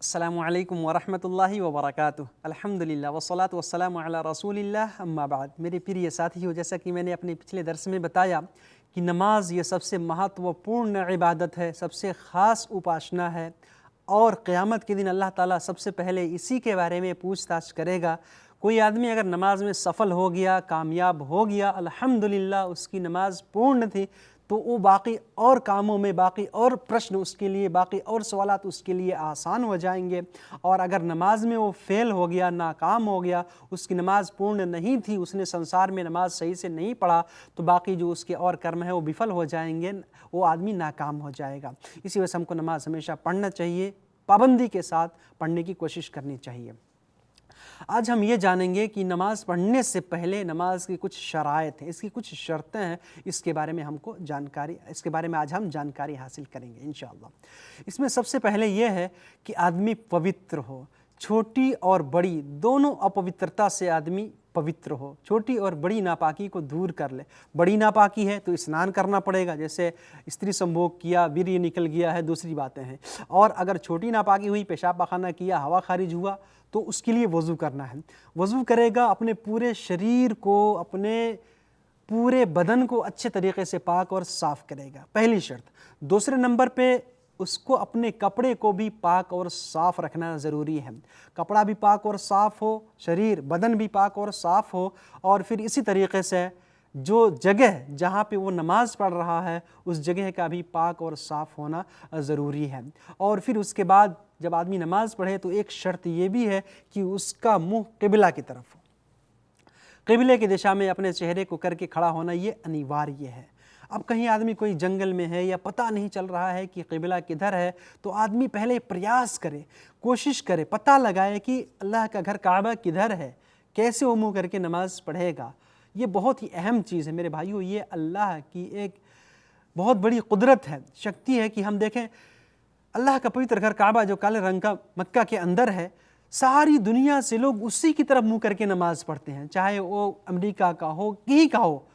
अस्सलामु अलैकुम वरहमतुल्लाहि वबरकातुह। अल्हम्दुलिल्लाह वस्सलातु वस्सलामु अला रसूलिल्लाह अम्मा बाद। मेरे प्रिय साथियों, जैसा कि मैंने अपने पिछले दर्स में बताया कि नमाज ये सबसे महत्वपूर्ण इबादत है, सबसे ख़ास उपासना है और क़यामत के दिन अल्लाह ताला सबसे पहले इसी के बारे में पूछताछ करेगा। कोई आदमी अगर नमाज में सफल हो गया, कामयाब हो गया, अल्हम्दुलिल्लाह उसकी नमाज पूर्ण थी, तो वो बाकी और कामों में, बाकी और प्रश्न उसके लिए, बाकी और सवालात उसके लिए आसान हो जाएंगे। और अगर नमाज में वो फ़ेल हो गया, नाकाम हो गया, उसकी नमाज पूर्ण नहीं थी, उसने संसार में नमाज सही से नहीं पढ़ा, तो बाकी जो उसके और कर्म है वो विफल हो जाएंगे, वो आदमी नाकाम हो जाएगा। इसी वजह से हमको नमाज हमेशा पढ़ना चाहिए, पाबंदी के साथ पढ़ने की कोशिश करनी चाहिए। आज हम ये जानेंगे कि नमाज़ पढ़ने से पहले नमाज की कुछ शराइत हैं, इसकी कुछ शर्तें हैं, इसके बारे में आज हम जानकारी हासिल करेंगे इंशाअल्लाह। इसमें सबसे पहले ये है कि आदमी पवित्र हो, छोटी और बड़ी दोनों अपवित्रता से आदमी पवित्र हो, छोटी और बड़ी नापाकी को दूर कर ले। बड़ी नापाकी है तो स्नान करना पड़ेगा, जैसे स्त्री संभोग किया, वीर्य निकल गया है, दूसरी बातें हैं। और अगर छोटी नापाकी हुई, पेशाब पाखाना किया, हवा खारिज हुआ, तो उसके लिए वज़ू करना है। वज़ू करेगा, अपने पूरे शरीर को, अपने पूरे बदन को अच्छे तरीके से पाक और साफ़ करेगा, पहली शर्त। दूसरे नंबर पे उसको अपने कपड़े को भी पाक और साफ़ रखना ज़रूरी है। कपड़ा भी पाक और साफ़ हो, शरीर बदन भी पाक और साफ़ हो, और फिर इसी तरीके से जो जगह जहाँ पे वो नमाज़ पढ़ रहा है उस जगह का भी पाक और साफ़ होना ज़रूरी है। और फिर उसके बाद जब आदमी नमाज़ पढ़े तो एक शर्त ये भी है कि उसका मुँह क़िबला की तरफ हो, क़िबले की दिशा में अपने चेहरे को करके खड़ा होना ये अनिवार्य है। अब कहीं आदमी कोई जंगल में है या पता नहीं चल रहा है कि क़िबला किधर है, तो आदमी पहले प्रयास करे, कोशिश करे, पता लगाए कि अल्लाह का घर काबा किधर है, कैसे वो मुँह करके नमाज़ पढ़ेगा। ये बहुत ही अहम चीज़ है मेरे भाइयों, ये अल्लाह की एक बहुत बड़ी कुदरत है, शक्ति है कि हम देखें अल्लाह का पवित्र घर काबा जो काले रंग का मक्का के अंदर है, सारी दुनिया से लोग उसी की तरफ मुँह करके नमाज़ पढ़ते हैं, चाहे वो अमेरिका का हो, कहीं का हो,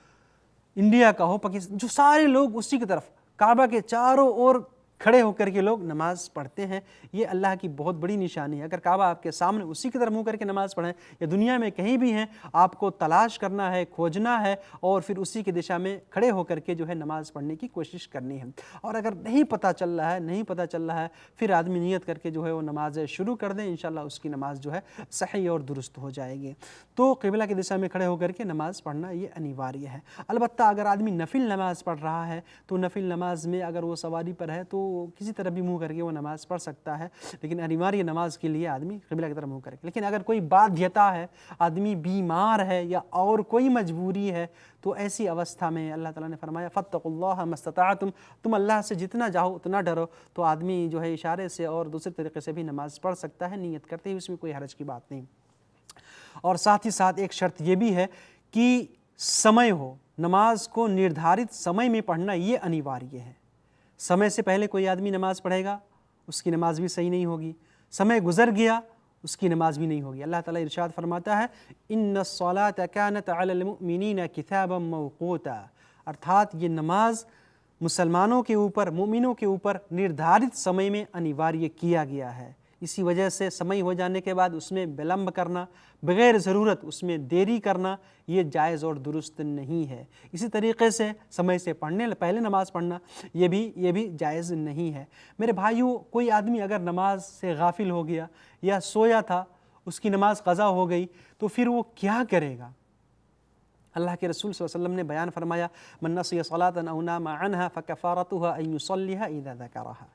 इंडिया का हो, पाकिस्तान, जो सारे लोग उसी की तरफ काबा के चारों ओर खड़े होकर के लोग नमाज़ पढ़ते हैं। ये अल्लाह की बहुत बड़ी निशानी है। अगर काबा आपके सामने उसी की तरफ मुँह करके नमाज़ पढ़ें, या दुनिया में कहीं भी हैं, आपको तलाश करना है, खोजना है और फिर उसी की दिशा में खड़े होकर के जो है नमाज़ पढ़ने की कोशिश करनी है। और अगर नहीं पता चल रहा है, फिर आदमी नियत करके जो है वो नमाज़ शुरू कर दें, इंशाअल्लाह उसकी नमाज़ जो है सही और दुरुस्त हो जाएगी। तो क़िबला की दिशा में खड़े होकर के नमाज़ पढ़ना ये अनिवार्य है। अलबत्ता अगर आदमी नफिल नमाज़ पढ़ रहा है तो नफिल नमाज़ में अगर वो सवारी पर है तो किसी तरह भी मुँह करके वो नमाज़ पढ़ सकता है, लेकिन अनिवार्य नमाज के लिए आदमी क़िबला की तरफ मुँह करके। लेकिन अगर कोई बाध्यता है, आदमी बीमार है या और कोई मजबूरी है, तो ऐसी अवस्था में अल्लाह ताला ने फरमाया फत्तकुल्लाह मस्तताअतुम, तुम अल्लाह से जितना चाहो उतना डरो। तो आदमी जो है इशारे से और दूसरे तरीके से भी नमाज़ पढ़ सकता है, नियत करते ही, उसमें कोई हरज की बात नहीं। और साथ ही साथ एक शर्त ये भी है कि समय हो, नमाज को निर्धारित समय में पढ़ना ये अनिवार्य है। समय से पहले कोई आदमी नमाज़ पढ़ेगा, उसकी नमाज भी सही नहीं होगी, समय गुज़र गया, उसकी नमाज भी नहीं होगी। अल्लाह ताला इरशाद फरमाता है इन्नस्सलात कानत अलल मुमिनीन किताबम मौक़ूता, अर्थात ये नमाज मुसलमानों के ऊपर, मुमिनों के ऊपर निर्धारित समय में अनिवार्य किया गया है। इसी वजह से समय हो जाने के बाद उसमें विलम्ब करना, बग़ैर ज़रूरत उसमें देरी करना, ये जायज़ और दुरुस्त नहीं है। इसी तरीक़े से समय से पहले नमाज़ पढ़ना ये भी जायज़ नहीं है। मेरे भाइयों, कोई आदमी अगर नमाज से गाफिल हो गया या सोया था, उसकी नमाज क़ज़ा हो गई, तो फिर वो क्या करेगा? अल्लाह के रसूल सल्लल्लाहु अलैहि वसल्लम ने बयान फरमाया मन नसिया सलातन औ नामा अन्हा फ़कफ़ारतुहा अन युसल्लिहा इज़ा ज़करहा,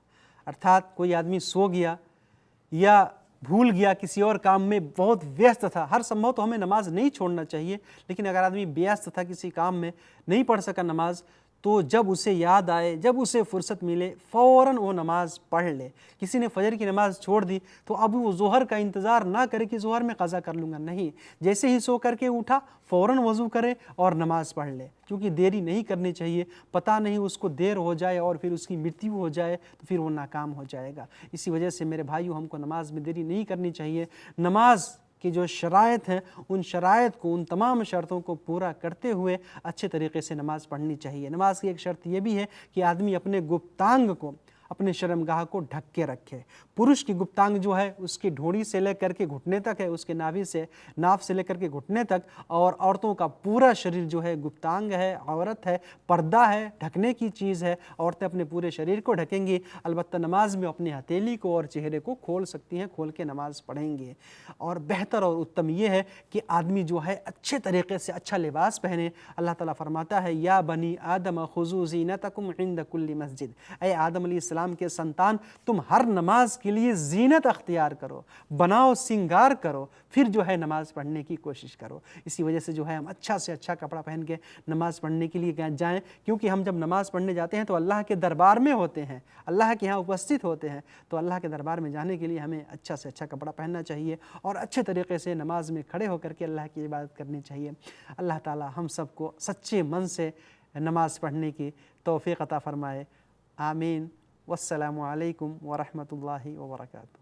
अर्थात कोई आदमी सो गया या भूल गया, किसी और काम में बहुत व्यस्त था। हर संभव तो हमें नमाज नहीं छोड़ना चाहिए, लेकिन अगर आदमी व्यस्त था, किसी काम में नहीं पढ़ सका नमाज, तो जब उसे याद आए, जब उसे फुर्सत मिले, फ़ौरन वो नमाज़ पढ़ ले। किसी ने फजर की नमाज़ छोड़ दी तो अब वो ज़ोहर का इंतज़ार ना करे कि ज़ोहर में क़ज़ा कर लूँगा, नहीं, जैसे ही सो करके उठा फ़ौरन वज़ू करे और नमाज़ पढ़ ले, क्योंकि देरी नहीं करनी चाहिए। पता नहीं उसको देर हो जाए और फिर उसकी मृत्यु हो जाए तो फिर वो नाकाम हो जाएगा। इसी वजह से मेरे भाइयों, हमको नमाज में देरी नहीं करनी चाहिए। नमाज की जो शराइत हैं, उन शराइत को, उन तमाम शर्तों को पूरा करते हुए अच्छे तरीके से नमाज़ पढ़नी चाहिए। नमाज की एक शर्त ये भी है कि आदमी अपने गुप्तांग को, अपने शर्मगाह को ढक के रखे। पुरुष की गुप्तांग जो है उसकी ढोड़ी से लेकर के घुटने तक है, उसके नाभि से नाभ से लेकर के घुटने तक, और औरतों का पूरा शरीर जो है गुप्तांग है, औरत है, पर्दा है, ढकने की चीज़ है। औरतें अपने पूरे शरीर को ढकेंगी, अलबत्ता नमाज में अपनी हथेली को और चेहरे को खोल सकती हैं, खोल के नमाज पढ़ेंगे। और बेहतर और उत्तम ये है कि आदमी जो है अच्छे तरीके से अच्छा लिबास पहने। अल्लाह ताला फरमाता है, या बनी आदम खुज़ू ज़ीनतकुम इंद कुल्ली मस्जिद, ऐ आदम अलैहिस्सलाम के संतान, तुम हर नमाज के लिए ज़ीनत अख्तियार करो, बनाओ, सिंगार करो, फिर जो है नमाज पढ़ने की कोशिश करो। इसी वजह से जो है हम अच्छा से अच्छा कपड़ा पहन के नमाज पढ़ने के लिए जाएं, क्योंकि हम जब नमाज पढ़ने जाते हैं तो अल्लाह के दरबार में होते हैं, अल्लाह के यहाँ उपस्थित होते हैं। तो अल्लाह के दरबार में जाने के लिए हमें अच्छा से अच्छा कपड़ा पहनना चाहिए और अच्छे तरीके से नमाज में खड़े होकर के अल्लाह की इबादत करनी चाहिए। अल्लाह ताला हम सबको सच्चे मन से नमाज पढ़ने की तौफीक अता फ़रमाए। आमीन। वस्सलामु अलैकुम व रहमतुल्लाहि व बरकातुहू।